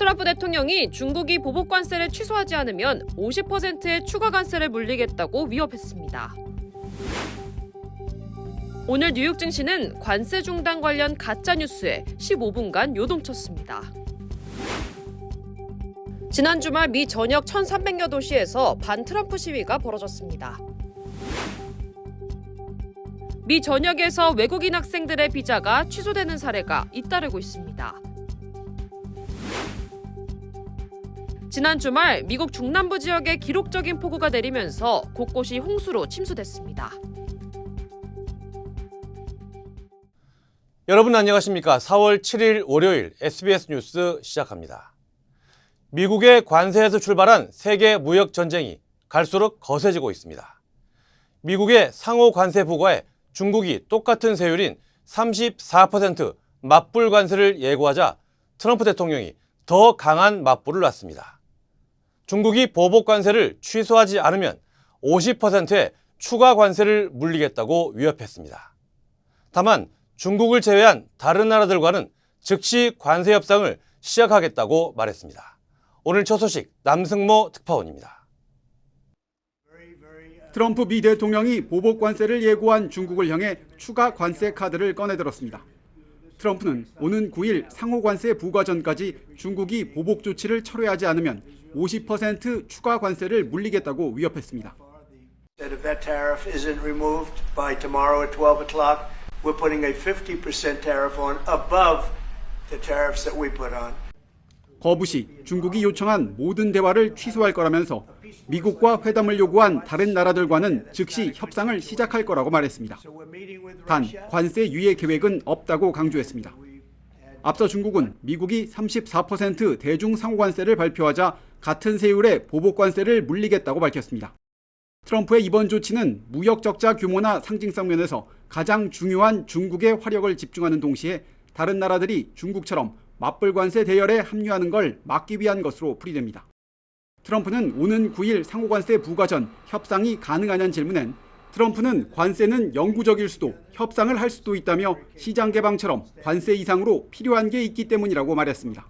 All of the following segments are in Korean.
트럼프 대통령이 중국이 보복 관세를 취소하지 않으면 50%의 추가 관세를 물리겠다고 위협했습니다. 오늘 뉴욕 증시는 관세 중단 관련 가짜 뉴스에 15분간 요동쳤습니다. 지난 주말 미 전역 1,300여 도시에서 반트럼프 시위가 벌어졌습니다. 미 전역에서 외국인 학생들의 비자가 취소되는 사례가 잇따르고 있습니다. 지난 주말 미국 중남부 지역에 기록적인 폭우가 내리면서 곳곳이 홍수로 침수됐습니다. 여러분 안녕하십니까? 4월 7일 월요일 SBS 뉴스 시작합니다. 미국의 관세에서 출발한 세계 무역 전쟁이 갈수록 거세지고 있습니다. 미국의 상호 관세 부과에 중국이 똑같은 세율인 34% 맞불 관세를 예고하자 트럼프 대통령이 더 강한 맞불을 놨습니다. 중국이 보복 관세를 취소하지 않으면 50%의 추가 관세를 물리겠다고 위협했습니다. 다만 중국을 제외한 다른 나라들과는 즉시 관세 협상을 시작하겠다고 말했습니다. 오늘 첫 소식 남승모 특파원입니다. 트럼프 미 대통령이 보복 관세를 예고한 중국을 향해 추가 관세 카드를 꺼내들었습니다. 트럼프는 오는 9일 상호 관세 부과 전까지 중국이 보복 조치를 철회하지 않으면 50% 추가 관세를 물리겠다고 위협했습니다. If that tariff isn't removed by tomorrow at 12 o'clock, we're putting a 50% tariff on above the tariffs that we put on. 거부 시 중국이 요청한 모든 대화를 취소할 거라면서 미국과 회담을 요구한 다른 나라들과는 즉시 협상을 시작할 거라고 말했습니다. 단 관세 유예 계획은 없다고 강조했습니다. 앞서 중국은 미국이 34% 대중 상호관세를 발표하자 같은 세율의 보복 관세를 물리겠다고 밝혔습니다. 트럼프의 이번 조치는 무역 적자 규모나 상징성 면에서 가장 중요한 중국의 화력을 집중하는 동시에 다른 나라들이 중국처럼 맞불 관세 대열에 합류하는 걸 막기 위한 것으로 풀이됩니다. 트럼프는 오는 9일 상호관세 부과 전 협상이 가능하냐는 질문엔 트럼프는 관세는 영구적일 수도 협상을 할 수도 있다며 시장 개방처럼 관세 이상으로 필요한 게 있기 때문이라고 말했습니다.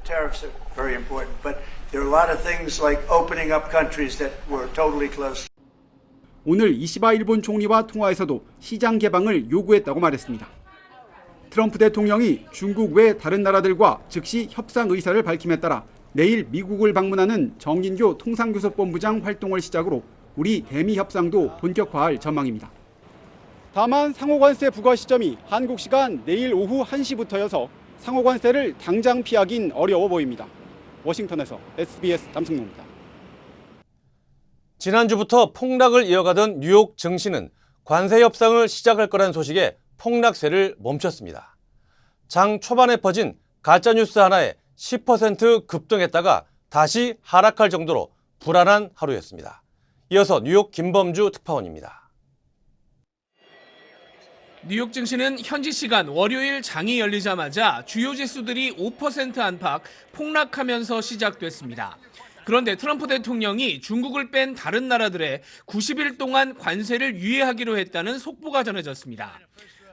Tariffs are very important, but there are a lot of things like opening up countries that were totally closed. 오늘 이시바 일본 총리와 통화에서도 시장 개방을 요구했다고 말했습니다. 트럼프 대통령이 중국 외 다른 나라들과 즉시 협상 의사를 밝힘에 따라 내일 미국을 방문하는 정진교 통상교섭본부장 활동을 시작으로 우리 대미 협상도 본격화할 전망입니다. 다만 상호관세 부과 시점이 한국 시간 내일 오후 1시부터여서 상호관세를 당장 피하긴 어려워 보입니다. 워싱턴에서 SBS 남승모입니다. 지난주부터 폭락을 이어가던 뉴욕 증시는 관세 협상을 시작할 거라는 소식에 폭락세를 멈췄습니다. 장 초반에 퍼진 가짜뉴스 하나에 10% 급등했다가 다시 하락할 정도로 불안한 하루였습니다. 이어서 뉴욕 김범주 특파원입니다. 뉴욕 증시는 현지 시간 월요일 장이 열리자마자 주요 지수들이 5% 안팎 폭락하면서 시작됐습니다. 그런데 트럼프 대통령이 중국을 뺀 다른 나라들에 90일 동안 관세를 유예하기로 했다는 속보가 전해졌습니다.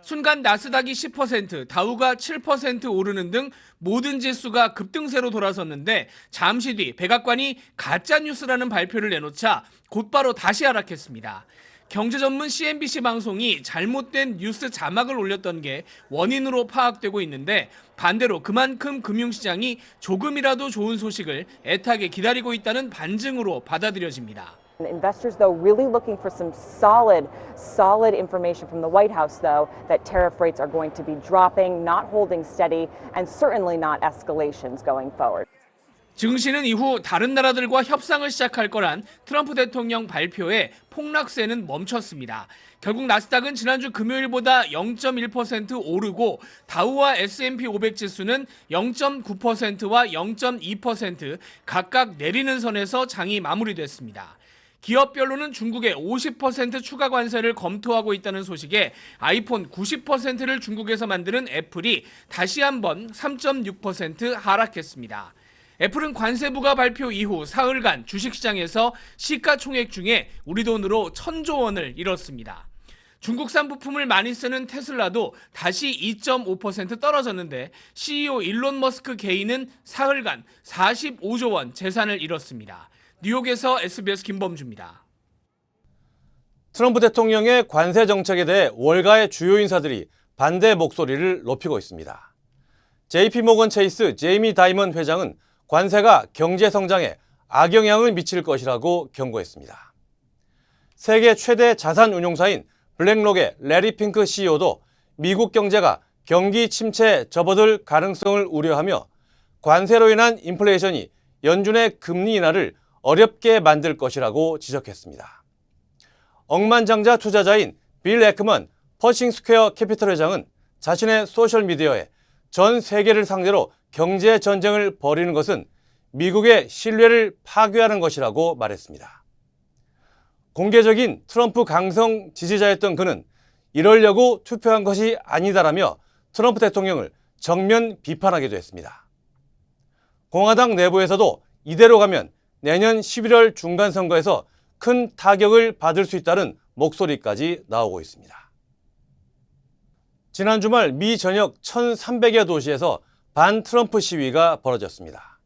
순간 나스닥이 10%, 다우가 7% 오르는 등 모든 지수가 급등세로 돌아섰는데 잠시 뒤 백악관이 가짜뉴스라는 발표를 내놓자 곧바로 다시 하락했습니다. 경제 전문 CNBC 방송이 잘못된 뉴스 자막을 올렸던 게 원인으로 파악되고 있는데 반대로 그만큼 금융시장이 조금이라도 좋은 소식을 애타게 기다리고 있다는 반증으로 받아들여집니다. Investors, though, really looking for some solid information from the White House, though, that tariff rates are going to be dropping, not holding steady, and certainly not escalations going forward. 증시는 이후 다른 나라들과 협상을 시작할 거란 트럼프 대통령 발표에 폭락세는 멈췄습니다. 결국 나스닥은 지난주 금요일보다 0.1% 오르고 다우와 S&P 500 지수는 0.9%와 0.2% 각각 내리는 선에서 장이 마무리됐습니다. 기업별로는 중국에 50% 추가 관세를 검토하고 있다는 소식에 아이폰 90%를 중국에서 만드는 애플이 다시 한번 3.6% 하락했습니다. 애플은 관세 부과 발표 이후 사흘간 주식시장에서 시가총액 중에 우리 돈으로 1,000조 원을 잃었습니다. 중국산 부품을 많이 쓰는 테슬라도 다시 2.5% 떨어졌는데 CEO 일론 머스크 개인은 사흘간 45조 원 재산을 잃었습니다. 뉴욕에서 SBS 김범주입니다. 트럼프 대통령의 관세 정책에 대해 월가의 주요 인사들이 반대 목소리를 높이고 있습니다. JP모건 체이스 제이미 다이먼 회장은 관세가 경제 성장에 악영향을 미칠 것이라고 경고했습니다. 세계 최대 자산 운용사인 블랙록의 레리 핑크 CEO도 미국 경제가 경기 침체에 접어들 가능성을 우려하며 관세로 인한 인플레이션이 연준의 금리 인하를 어렵게 만들 것이라고 지적했습니다. 억만장자 투자자인 빌 에크먼 퍼싱 스퀘어 캐피털 회장은 자신의 소셜미디어에 전 세계를 상대로 경제 전쟁을 벌이는 것은 미국의 신뢰를 파괴하는 것이라고 말했습니다. 공개적인 트럼프 강성 지지자였던 그는 이러려고 투표한 것이 아니다라며 트럼프 대통령을 정면 비판하기도 했습니다. 공화당 내부에서도 이대로 가면 내년 11월 중간선거에서 큰 타격을 받을 수 있다는 목소리까지 나오고 있습니다. 지난 주말 미 전역 1,300여 도시에서 반 트럼프 시위가 벌어졌습니다.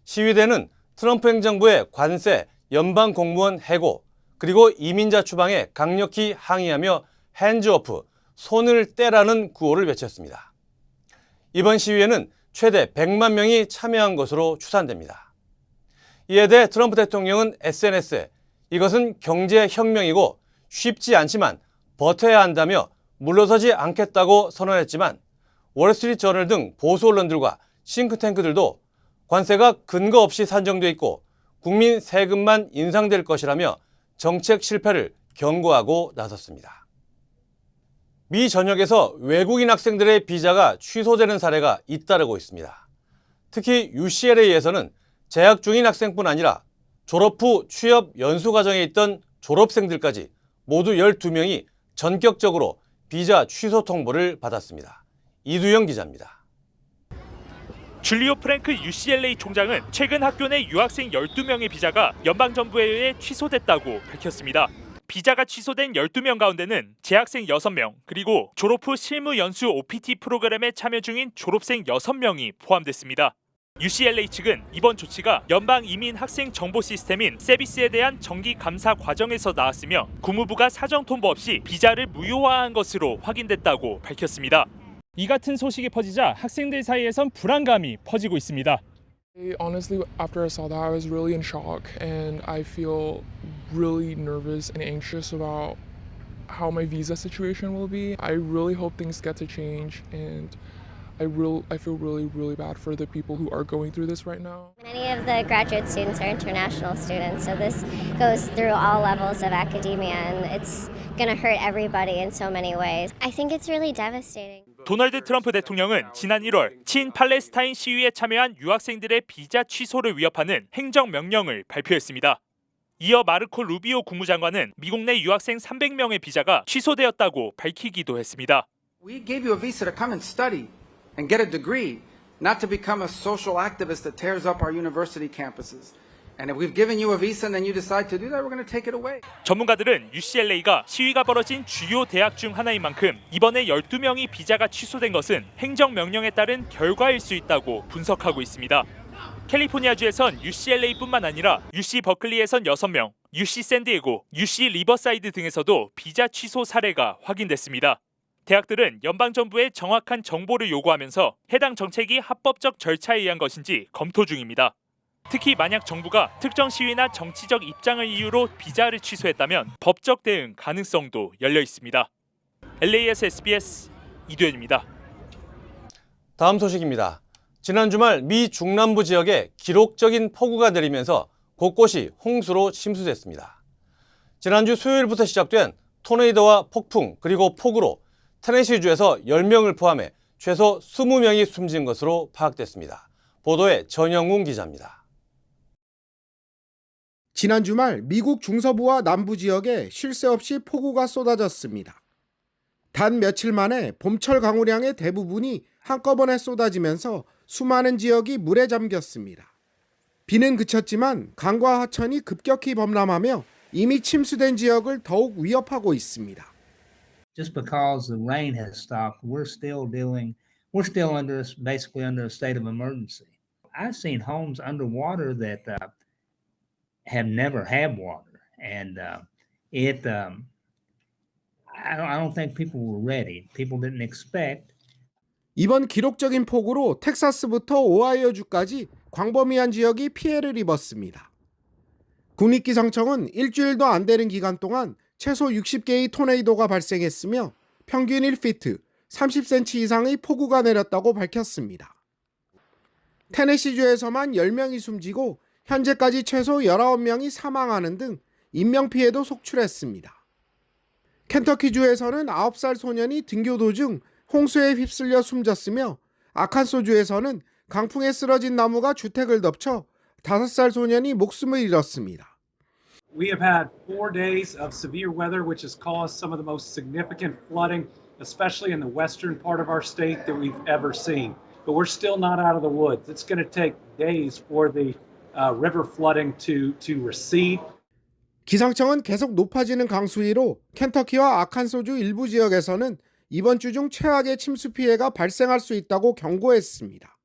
시위대는 트럼프 행정부의 관세, 연방 공무원 해고, 그리고 이민자 추방에 강력히 항의하며 핸즈오프, 손을 떼라는 구호를 외쳤습니다. 이번 시위에는 최대 100만 명이 참여한 것으로 추산됩니다. 이에 대해 트럼프 대통령은 SNS에 이것은 경제혁명이고 쉽지 않지만 버텨야 한다며 물러서지 않겠다고 선언했지만 월스트리트저널 등 보수 언론들과 싱크탱크들도 관세가 근거 없이 산정돼 있고 국민 세금만 인상될 것이라며 정책 실패를 경고하고 나섰습니다. 미 전역에서 외국인 학생들의 비자가 취소되는 사례가 잇따르고 있습니다. 특히 UCLA에서는 재학 중인 학생뿐 아니라 졸업 후 취업 연수 과정에 있던 졸업생들까지 모두 12명이 전격적으로 비자 취소 통보를 받았습니다. 이두영 기자입니다. 줄리오 프랭크 UCLA 총장은 최근 학교 내 유학생 12명의 비자가 연방정부에 의해 취소됐다고 밝혔습니다. 비자가 취소된 12명 가운데는 재학생 6명, 그리고 졸업 후 실무 연수 OPT 프로그램에 참여 중인 졸업생 6명이 포함됐습니다. UCLA 측은 이번 조치가 연방 이민 학생 정보 시스템인 세비스에 대한 정기 감사 과정에서 나왔으며 국무부가 사정 통보 없이 비자를 무효화한 것으로 확인됐다고 밝혔습니다. 이 같은 소식이 퍼지자 학생들 사이에선 불안감이 퍼지고 있습니다. Honestly, after I saw that, I was really in shock and I feel really nervous and anxious about how my visa situation will be. I really hope things get to change and I feel really bad for the people who are going through this right now. Many of the graduate students are international students, so this goes through all levels of academia and it's going to hurt everybody in so many ways. I think it's really devastating. 도널드 트럼프 대통령은 지난 1월 친팔레스타인 시위에 참여한 유학생들의 비자 취소를 위협하는 행정명령을 발표했습니다. 이어 마르코 루비오 국무장관은 미국 내 유학생 300명의 비자가 취소되었다고 밝히기도 했습니다. We gave you a visa to come and study and get a degree, not to become a social activist that tears up our university campuses. And if we've given you a visa and then you decide to do that, we're going to take it away. 전문가들은 UCLA가 시위가 벌어진 주요 대학 중 하나인 만큼 이번에 12명이 비자가 취소된 것은 행정명령에 따른 결과일 수 있다고 분석하고 있습니다. 캘리포니아주에선 UCLA뿐만 아니라 UC 버클리에선 6명, UC 샌디에고, UC 리버사이드 등에서도 비자 취소 사례가 확인됐습니다. 대학들은 연방정부에 정확한 정보를 요구하면서 해당 정책이 합법적 절차에 의한 것인지 검토 중입니다. 특히 만약 정부가 특정 시위나 정치적 입장을 이유로 비자를 취소했다면 법적 대응 가능성도 열려 있습니다. LA에서 SBS 이두현입니다. 다음 소식입니다. 지난 주말 미 중남부 지역에 기록적인 폭우가 내리면서 곳곳이 홍수로 침수됐습니다. 지난주 수요일부터 시작된 토네이도와 폭풍 그리고 폭우로 테네시주에서 10명을 포함해 최소 20명이 숨진 것으로 파악됐습니다. 보도에 전영웅 기자입니다. 지난 주말 미국 중서부와 남부 지역에 쉴 새 없이 폭우가 쏟아졌습니다. 단 며칠 만에 봄철 강우량의 대부분이 한꺼번에 쏟아지면서 수많은 지역이 물에 잠겼습니다. 비는 그쳤지만 강과 하천이 급격히 범람하며 이미 침수된 지역을 더욱 위협하고 있습니다. just because the rain has stopped, we're still basically under a state of emergency. I've seen homes underwater that have never had water, and I don't think people were ready. People didn't expect. 이번 기록적인 폭우로 텍사스부터 오하이오주까지 광범위한 지역이 피해를 입었습니다. 국립기상청은 일주일도 안 되는 기간 동안 최소 60개의 토네이도가 발생했으며 평균 1피트, 30cm 이상의 폭우가 내렸다고 밝혔습니다. 테네시주에서만 10명이 숨지고 현재까지 최소 19명이 사망하는 등 인명피해도 속출했습니다. 켄터키주에서는 9살 소년이 등교 도중 홍수에 휩쓸려 숨졌으며 아칸소주에서는 강풍에 쓰러진 나무가 주택을 덮쳐 5살 소년이 목숨을 잃었습니다. We have had 4 days of severe weather, which has caused some of the most significant flooding, especially in the western part of our state that we've ever seen. But we're still not out of the woods. It's going to take days for the river flooding to recede. 기상청은 계속 높아지는 강수위로 켄터키와 아칸소주 일부 지역에서는 이번 주 중 최악의 침수 피해가 발생할 수 있다고 경고했습니다.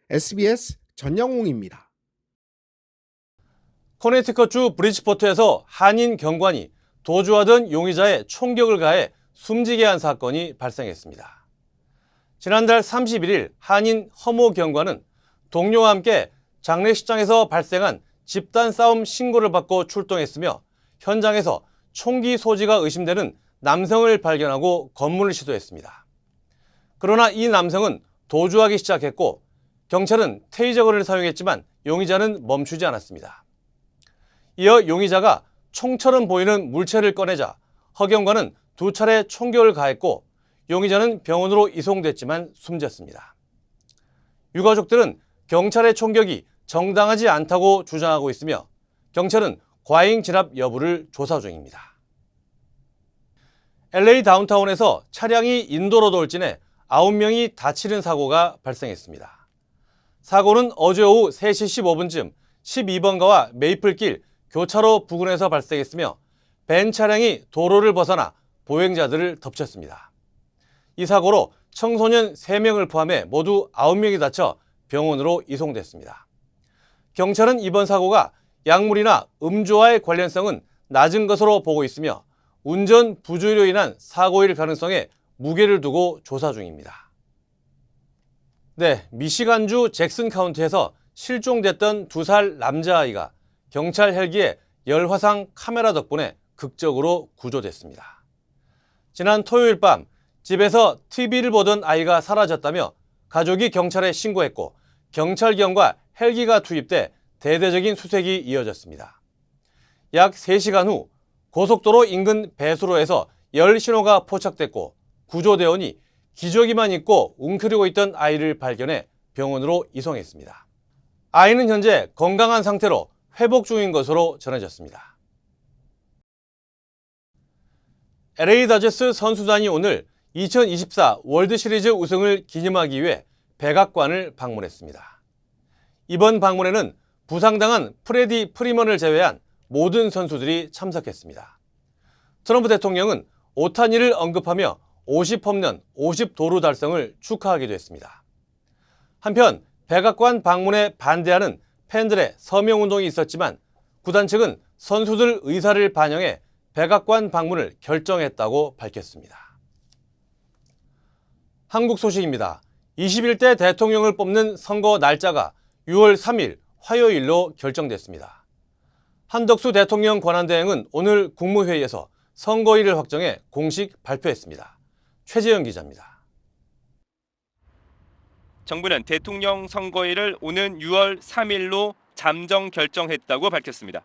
SBS 전영웅입니다. 코네티컷주 브리지포트에서 한인 경관이 도주하던 용의자의 총격을 가해 숨지게 한 사건이 발생했습니다. 지난달 31일 한인 허모 경관은 동료와 함께 장례식장에서 발생한 집단 싸움 신고를 받고 출동했으며 현장에서 총기 소지가 의심되는 남성을 발견하고 검문을 시도했습니다. 그러나 이 남성은 도주하기 시작했고 경찰은 테이저건을 사용했지만 용의자는 멈추지 않았습니다. 이어 용의자가 총처럼 보이는 물체를 꺼내자 허 경관은 2차례 총격을 가했고 용의자는 병원으로 이송됐지만 숨졌습니다. 유가족들은 경찰의 총격이 정당하지 않다고 주장하고 있으며 경찰은 과잉 진압 여부를 조사 중입니다. LA 다운타운에서 차량이 인도로 돌진해 9명이 다치는 사고가 발생했습니다. 사고는 어제 오후 3시 15분쯤 12번가와 메이플길 교차로 부근에서 발생했으며 벤 차량이 도로를 벗어나 보행자들을 덮쳤습니다. 이 사고로 청소년 3명을 포함해 모두 9명이 다쳐 병원으로 이송됐습니다. 경찰은 이번 사고가 약물이나 음주와의 관련성은 낮은 것으로 보고 있으며 운전 부주의로 인한 사고일 가능성에 무게를 두고 조사 중입니다. 미시간주 잭슨 카운티에서 실종됐던 2살 남자아이가 경찰 헬기의 열화상 카메라 덕분에 극적으로 구조됐습니다. 지난 토요일 밤 집에서 TV를 보던 아이가 사라졌다며 가족이 경찰에 신고했고 경찰견과 헬기가 투입돼 대대적인 수색이 이어졌습니다. 약 3시간 후 고속도로 인근 배수로에서 열 신호가 포착됐고 구조대원이 기저귀만 입고 웅크리고 있던 아이를 발견해 병원으로 이송했습니다. 아이는 현재 건강한 상태로 회복 중인 것으로 전해졌습니다. LA 다저스 선수단이 오늘 2024 월드시리즈 우승을 기념하기 위해 백악관을 방문했습니다. 이번 방문에는 부상당한 프레디 프리먼을 제외한 모든 선수들이 참석했습니다. 트럼프 대통령은 오타니를 언급하며 50홈런, 50도루 달성을 축하하기도 했습니다. 한편 백악관 방문에 반대하는 팬들의 서명운동이 있었지만 구단 측은 선수들 의사를 반영해 백악관 방문을 결정했다고 밝혔습니다. 한국 소식입니다. 21대 대통령을 뽑는 선거 날짜가 6월 3일 화요일로 결정됐습니다. 한덕수 대통령 권한대행은 오늘 국무회의에서 선거일을 확정해 공식 발표했습니다. 최재영 기자입니다. 정부는 대통령 선거일을 오는 6월 3일로 잠정 결정했다고 밝혔습니다.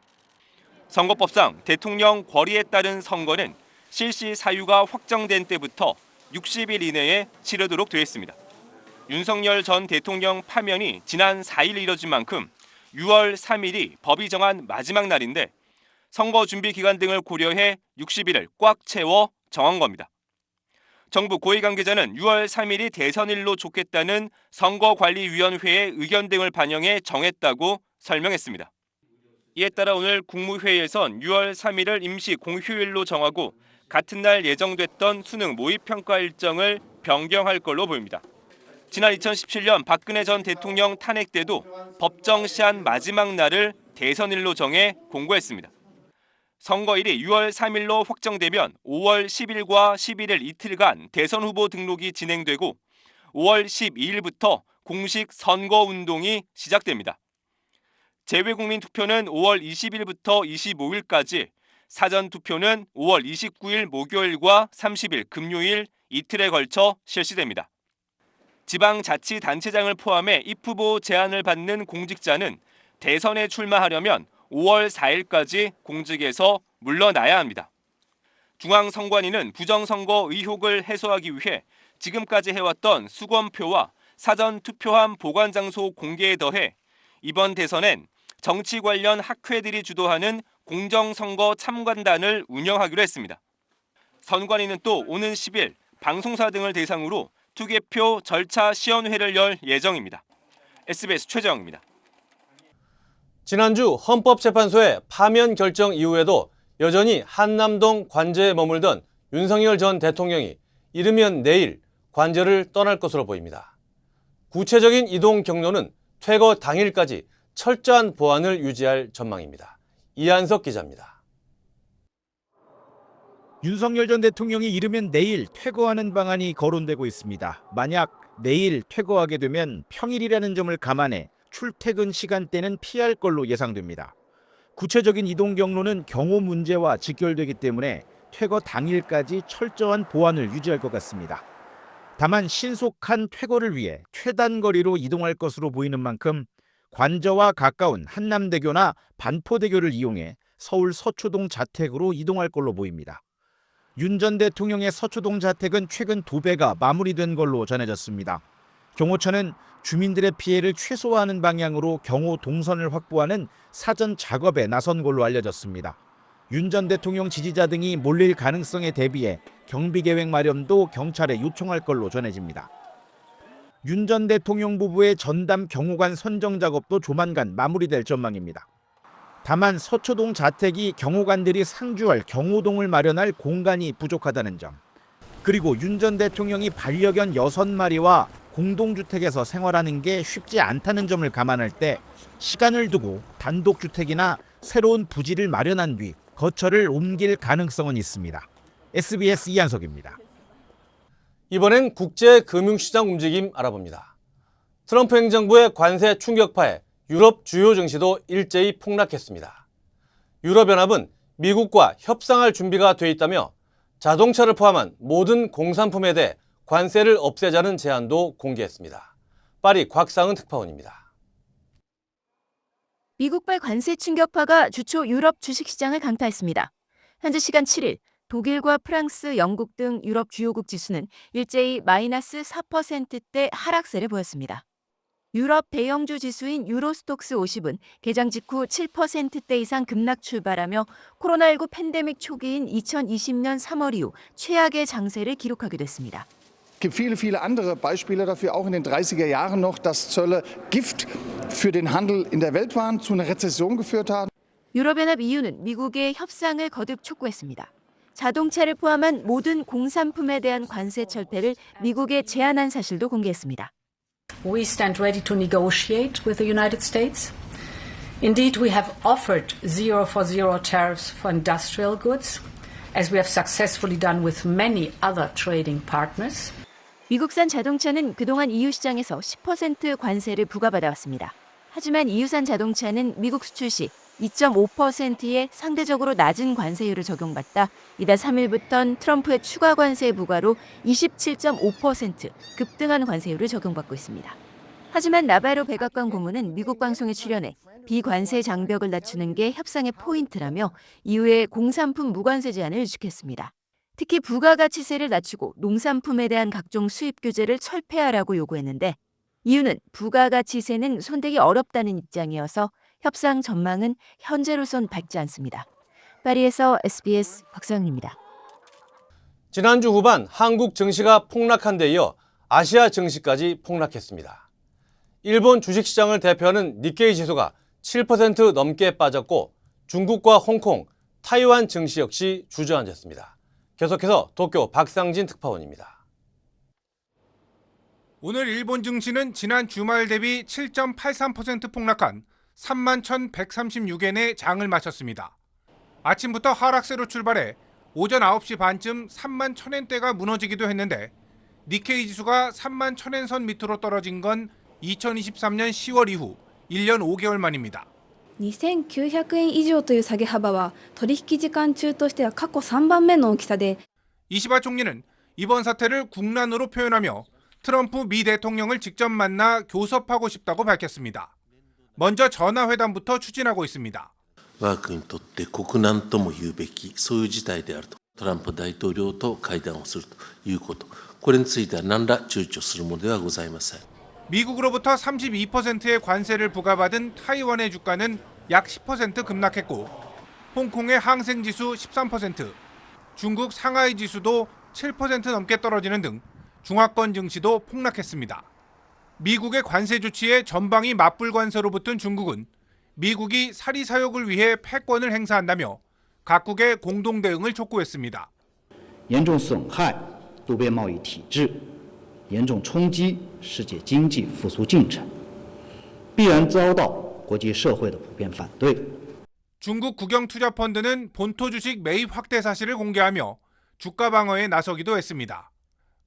선거법상 대통령 권리에 따른 선거는 실시 사유가 확정된 때부터 60일 이내에 치르도록 되어 있습니다. 윤석열 전 대통령 파면이 지난 4일 이뤄진 만큼 6월 3일이 법이 정한 마지막 날인데 선거 준비 기간 등을 고려해 60일을 꽉 채워 정한 겁니다. 정부 고위 관계자는 6월 3일이 대선일로 좋겠다는 선거관리위원회의 의견 등을 반영해 정했다고 설명했습니다. 이에 따라 오늘 국무회의에선 6월 3일을 임시 공휴일로 정하고 같은 날 예정됐던 수능 모의평가 일정을 변경할 걸로 보입니다. 지난 2017년 박근혜 전 대통령 탄핵 때도 법정 시한 마지막 날을 대선일로 정해 공고했습니다. 선거일이 6월 3일로 확정되면 5월 10일과 11일 이틀간 대선 후보 등록이 진행되고 5월 12일부터 공식 선거운동이 시작됩니다. 재외국민 투표는 5월 20일부터 25일까지, 사전투표는 5월 29일 목요일과 30일 금요일 이틀에 걸쳐 실시됩니다. 지방자치단체장을 포함해 입후보 제안을 받는 공직자는 대선에 출마하려면 5월 4일까지 공직에서 물러나야 합니다. 중앙선관위는 부정선거 의혹을 해소하기 위해 지금까지 해왔던 수검표와 사전투표함 보관장소 공개에 더해 이번 대선엔 정치 관련 학회들이 주도하는 공정선거 참관단을 운영하기로 했습니다. 선관위는 또 오는 10일 방송사 등을 대상으로 투개표 절차 시연회를 열 예정입니다. SBS 최재영입니다. 지난주 헌법재판소의 파면 결정 이후에도 여전히 한남동 관저에 머물던 윤석열 전 대통령이 이르면 내일 관저를 떠날 것으로 보입니다. 구체적인 이동 경로는 퇴거 당일까지 철저한 보안을 유지할 전망입니다. 이한석 기자입니다. 윤석열 전 대통령이 이르면 내일 퇴거하는 방안이 거론되고 있습니다. 만약 내일 퇴거하게 되면 평일이라는 점을 감안해 출퇴근 시간대는 피할 걸로 예상됩니다. 구체적인 이동 경로는 경호 문제와 직결되기 때문에 퇴거 당일까지 철저한 보안을 유지할 것 같습니다. 다만 신속한 퇴거를 위해 최단 거리로 이동할 것으로 보이는 만큼 관저와 가까운 한남대교나 반포대교를 이용해 서울 서초동 자택으로 이동할 걸로 보입니다. 윤 전 대통령의 서초동 자택은 최근 도배가 마무리된 걸로 전해졌습니다. 경호처는 주민들의 피해를 최소화하는 방향으로 경호 동선을 확보하는 사전 작업에 나선 걸로 알려졌습니다. 윤 전 대통령 지지자 등이 몰릴 가능성에 대비해 경비 계획 마련도 경찰에 요청할 걸로 전해집니다. 윤 전 대통령 부부의 전담 경호관 선정 작업도 조만간 마무리될 전망입니다. 다만 서초동 자택이 경호관들이 상주할 경호동을 마련할 공간이 부족하다는 점, 그리고 윤 전 대통령이 반려견 6마리와 공동주택에서 생활하는 게 쉽지 않다는 점을 감안할 때 시간을 두고 단독주택이나 새로운 부지를 마련한 뒤 거처를 옮길 가능성은 있습니다. SBS 이한석입니다. 이번엔 국제금융시장 움직임 알아봅니다. 트럼프 행정부의 관세 충격파에 유럽 주요 증시도 일제히 폭락했습니다. 유럽연합은 미국과 협상할 준비가 돼 있다며 자동차를 포함한 모든 공산품에 대해 관세를 없애자는 제안도 공개했습니다. 파리 곽상은 특파원입니다. 미국발 관세 충격파가 주초 유럽 주식시장을 강타했습니다. 현지 시간 7일 독일과 프랑스, 영국 등 유럽 주요국 지수는 일제히 마이너스 4%대 하락세를 보였습니다. 유럽 대형주 지수인 유로스톡스 50은 개장 직후 7%대 이상 급락 출발하며 코로나19 팬데믹 초기인 2020년 3월 이후 최악의 장세를 기록하기도 했습니다. Es gibt viele andere Beispiele dafür, auch in den 30er Jahren noch, dass Zölle Gift für den Handel in der Welt waren, zu einer Rezession geführt haben. 유럽연합 EU는 미국의 협상을 거듭 촉구했습니다. 자동차를 포함한 모든 공산품에 대한 관세 철폐를 미국에 제안한 사실도 공개했습니다. We stand ready to negotiate with the United States. Indeed, we have offered zero for zero tariffs for industrial goods, as we have successfully done with many other trading partners. 미국산 자동차는 그동안 EU 시장에서 10% 관세를 부과받아왔습니다. 하지만 EU산 자동차는 미국 수출 시 2.5%의 상대적으로 낮은 관세율을 적용받다 이달 3일부터는 트럼프의 추가 관세 부과로 27.5% 급등한 관세율을 적용받고 있습니다. 하지만 나바로 백악관 고문은 미국 방송에 출연해 비관세 장벽을 낮추는 게 협상의 포인트라며 이후에 공산품 무관세 제안을 일축했습니다. 특히 부가가치세를 낮추고 농산품에 대한 각종 수입 규제를 철폐하라고 요구했는데 이유는 부가가치세는 손대기 어렵다는 입장이어서 협상 전망은 현재로선 밝지 않습니다. 파리에서 SBS 곽상입니다. 지난주 후반 한국 증시가 폭락한 데 이어 아시아 증시까지 폭락했습니다. 일본 주식시장을 대표하는 니케이 지수가 7% 넘게 빠졌고 중국과 홍콩, 타이완 증시 역시 주저앉았습니다. 계속해서 도쿄 박상진 특파원입니다. 오늘 일본 증시는 지난 주말 대비 7.83% 폭락한 31,136엔의 장을 마쳤습니다. 아침부터 하락세로 출발해 오전 9시 반쯤 31,000엔대가 무너지기도 했는데 니케이 지수가 31,000엔 선 밑으로 떨어진 건 2023년 10월 이후 1년 5개월 만입니다. 2900円以上という下げ幅は取引時間中としては過去3番目の大きさで 이시바 총리는 이번 사태를 국난으로 표현하며 트럼프 미 대통령을 직접 만나 교섭하고 싶다고 밝혔습니다. 먼저 전화회담부터 추진하고 있습니다. 我が国にとって国難とも言うべきそういう事態であるとトランプ大統領と会談をするということこれについては何ら躊躇するものではございません. 미국으로부터 32%의 관세를 부과받은 타이완의 주가는 약 10% 급락했고 홍콩의 항생지수 13%, 중국 상하이 지수도 7% 넘게 떨어지는 등 중화권 증시도 폭락했습니다. 미국의 관세 조치에 전방위 맞불 관세로 붙은 중국은 미국이 사리사욕을 위해 패권을 행사한다며 각국의 공동 대응을 촉구했습니다. 严重损害多边贸易体制，严重冲击世界经济复苏进程，必然遭到国际社会的普遍反对。 중국 국영투자펀드는 본토 주식 매입 확대 사실을 공개하며 주가 방어에 나서기도 했습니다.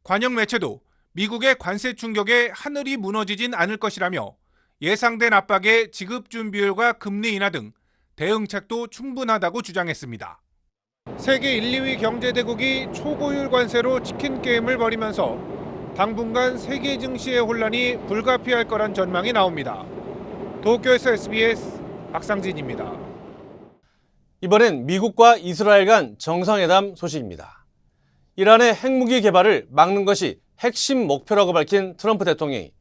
관영 매체도 미국의 관세 충격에 하늘이 무너지진 않을 것이라며 예상된 압박에 지급 준비율과 금리 인하 등 대응책도 충분하다고 주장했습니다. 세계 1, 2위 경제대국이 초고율 관세로 치킨 게임을 벌이면서 당분간 세계 증시의 혼란이 불가피할 거란 전망이 나옵니다. 도쿄에서 SBS 박상진입니다. 이번엔 미국과 이스라엘 간 정상회담 소식입니다. 이란의 핵무기 개발을 막는 것이 핵심 목표라고 밝힌 트럼프 대통령이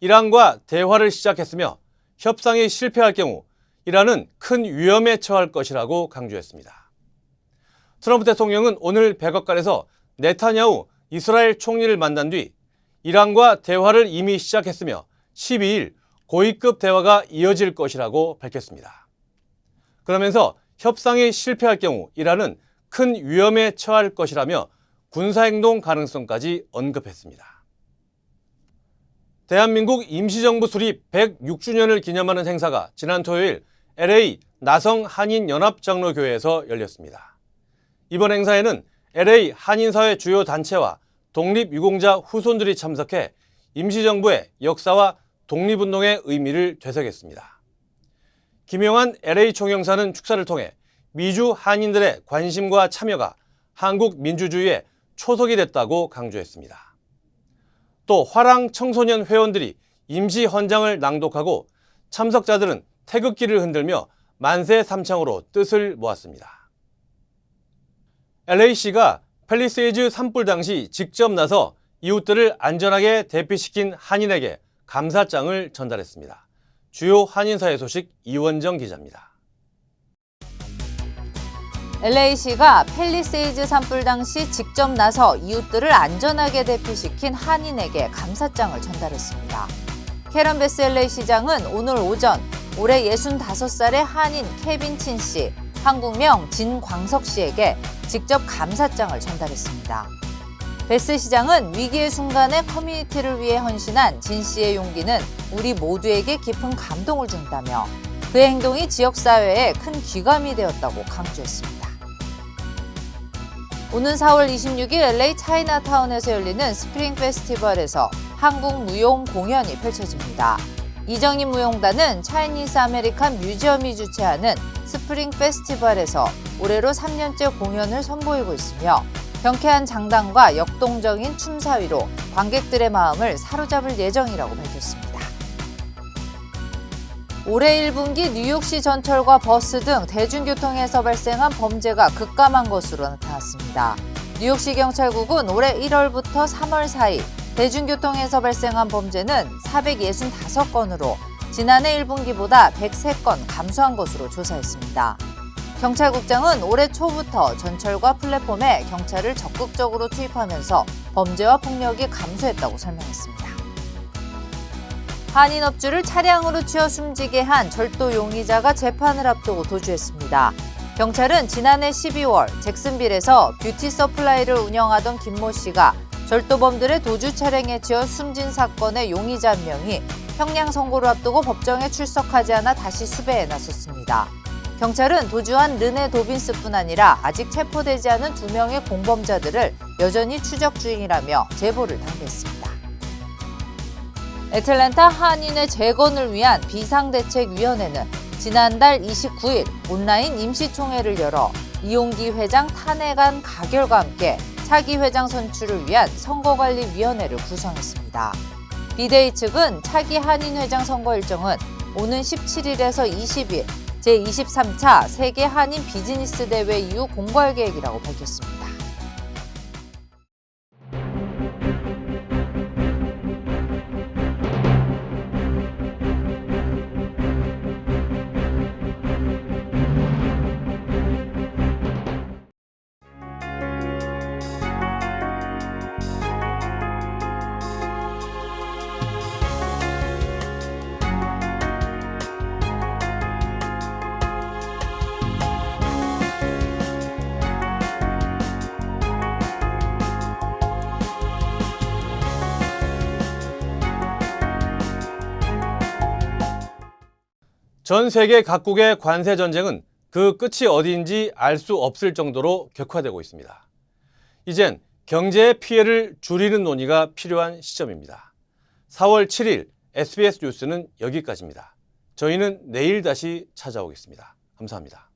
이란과 대화를 시작했으며 협상이 실패할 경우 이란은 큰 위험에 처할 것이라고 강조했습니다. 트럼프 대통령은 오늘 백악관에서 네타냐후 이스라엘 총리를 만난 뒤 이란과 대화를 이미 시작했으며 12일 고위급 대화가 이어질 것이라고 밝혔습니다. 그러면서 협상이 실패할 경우 이란은 큰 위험에 처할 것이라며 군사행동 가능성까지 언급했습니다. 대한민국 임시정부 수립 106주년을 기념하는 행사가 지난 토요일 LA 나성 한인연합장로교회에서 열렸습니다. 이번 행사에는 LA 한인사회 주요 단체와 독립유공자 후손들이 참석해 임시정부의 역사와 독립운동의 의미를 되새겼습니다. 김용한 LA 총영사는 축사를 통해 미주 한인들의 관심과 참여가 한국 민주주의의 초석이 됐다고 강조했습니다. 또 화랑 청소년 회원들이 임시 헌장을 낭독하고 참석자들은 태극기를 흔들며 만세 삼창으로 뜻을 모았습니다. LA시가 팰리세이즈 산불 당시 직접 나서 이웃들을 안전하게 대피시킨 한인에게 감사장을 전달했습니다. 주요 한인사회 소식 이원정 기자입니다. LA시가 팰리세이즈 산불 당시 직접 나서 이웃들을 안전하게 대피시킨 한인에게 감사장을 전달했습니다. 캐런 베스 LA시장은 오늘 오전 올해 65살의 한인 케빈 친 씨, 한국명 진광석 씨에게 직접 감사장을 전달했습니다. 베스 시장은 위기의 순간에 커뮤니티를 위해 헌신한 진 씨의 용기는 우리 모두에게 깊은 감동을 준다며 그의 행동이 지역사회에 큰 귀감이 되었다고 강조했습니다. 오는 4월 26일 LA 차이나타운에서 열리는 스프링 페스티벌에서 한국 무용 공연이 펼쳐집니다. 이정인 무용단은 차이니스 아메리칸 뮤지엄이 주최하는 스프링 페스티벌에서 올해로 3년째 공연을 선보이고 있으며 경쾌한 장단과 역동적인 춤사위로 관객들의 마음을 사로잡을 예정이라고 밝혔습니다. 올해 1분기 뉴욕시 전철과 버스 등 대중교통에서 발생한 범죄가 급감한 것으로 나타났습니다. 뉴욕시 경찰국은 올해 1월부터 3월 사이 대중교통에서 발생한 범죄는 465건으로 지난해 1분기보다 103건 감소한 것으로 조사했습니다. 경찰국장은 올해 초부터 전철과 플랫폼에 경찰을 적극적으로 투입하면서 범죄와 폭력이 감소했다고 설명했습니다. 한인업주를 차량으로 치어 숨지게 한 절도 용의자가 재판을 앞두고 도주했습니다. 경찰은 지난해 12월 잭슨빌에서 뷰티 서플라이를 운영하던 김모 씨가 절도범들의 도주 차량에 치여 숨진 사건의 용의자 한 명이 형량 선고를 앞두고 법정에 출석하지 않아 다시 수배에 나섰습니다. 경찰은 도주한 르네 도빈스뿐 아니라 아직 체포되지 않은 2명의 공범자들을 여전히 추적 중이라며 제보를 당겼습니다. 애틀랜타 한인의 재건을 위한 비상대책위원회는 지난달 29일 온라인 임시총회를 열어 이용기 회장 탄핵안 가결과 함께 차기 회장 선출을 위한 선거관리위원회를 구성했습니다. 비대위 측은 차기 한인 회장 선거 일정은 오는 17일에서 20일 제23차 세계 한인 비즈니스 대회 이후 공고할 계획이라고 밝혔습니다. 전 세계 각국의 관세 전쟁은 그 끝이 어디인지 알 수 없을 정도로 격화되고 있습니다. 이젠 경제의 피해를 줄이는 논의가 필요한 시점입니다. 4월 7일 SBS 뉴스는 여기까지입니다. 저희는 내일 다시 찾아오겠습니다. 감사합니다.